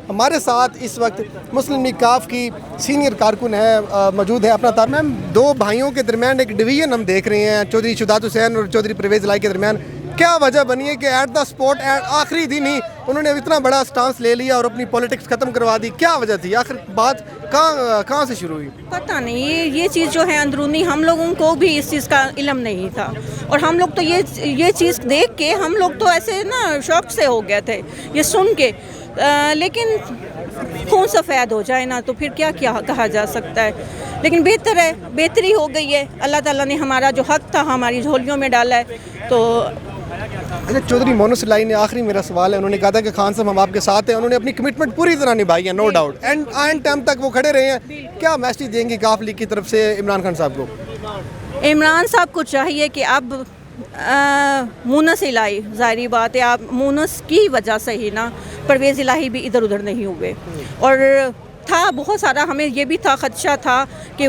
ہمارے ساتھ اس وقت مسلم لیگ کاف کی سینئر کارکن ہے موجود ہے اپنا میم، دو بھائیوں کے درمیان ایک ڈویژن ہم دیکھ رہے ہیں چودھری شہداد حسین اور چودھری پرویز الہی کے درمیان. کیا وجہ بنی ہے کہ ایٹ دا اسپورٹ آخری دن ہی انہوں نے اتنا بڑا سٹانس لے لیا اور اپنی پولیٹکس ختم کروا دی؟ کیا وجہ تھی؟ آخر بات کہاں سے شروع ہوئی؟ پتہ نہیں، یہ چیز جو ہے اندرونی ہم لوگوں کو بھی اس چیز کا علم نہیں تھا، اور ہم لوگ تو یہ چیز دیکھ کے ہم لوگ تو ایسے نا شوق سے ہو گئے تھے یہ سن کے، لیکن خون سفید ہو جائے نا تو پھر کیا کہا جا سکتا ہے. لیکن بہتر ہے، بہتری ہو گئی ہے، اللہ تعالیٰ نے ہمارا جو حق تھا ہماری جھولیوں میں ڈالا ہے. تو اچھا، چودھری مونس الہی نے، آخری میرا سوال ہے، انہوں نے کہا تھا کہ خان صاحب ہم آپ کے ساتھ ہیں، انہوں نے اپنی کمٹمنٹ پوری طرح نبھائی ہے، نو ڈاؤٹ، اینڈ ٹائم تک وہ کھڑے رہے ہیں. کیا میسیج دیں گے کاف لیگ کی طرف سے عمران خان صاحب کو؟ عمران صاحب کو چاہیے کہ اب مونس الہی، ظاہری بات ہے، آپ مونس کی وجہ سے ہی نا پرویز الہی بھی ادھر ادھر نہیں ہوئے. اور تھا بہت سارا، ہمیں یہ بھی تھا، خدشہ تھا کہ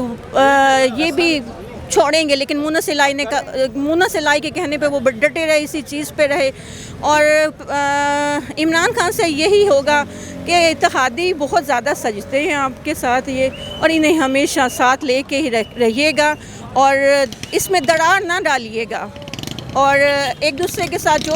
یہ بھی چھوڑیں گے، لیکن مونس الہی کے کہنے پہ وہ ڈٹے رہے، اسی چیز پہ رہے. اور عمران خان سے یہی ہوگا کہ اتحادی بہت زیادہ سجتے ہیں آپ کے ساتھ یہ، اور انہیں ہمیشہ ساتھ لے کے ہی رہیے گا، اور اس میں دراڑ نہ ڈالیے گا، اور ایک دوسرے کے ساتھ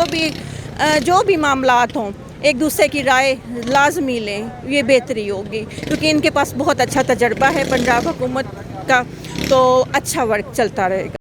جو بھی معاملات ہوں ایک دوسرے کی رائے لازمی لیں، یہ بہتری ہوگی، کیونکہ ان کے پاس بہت اچھا تجربہ ہے پنجاب حکومت کا، تو اچھا ورک چلتا رہے گا.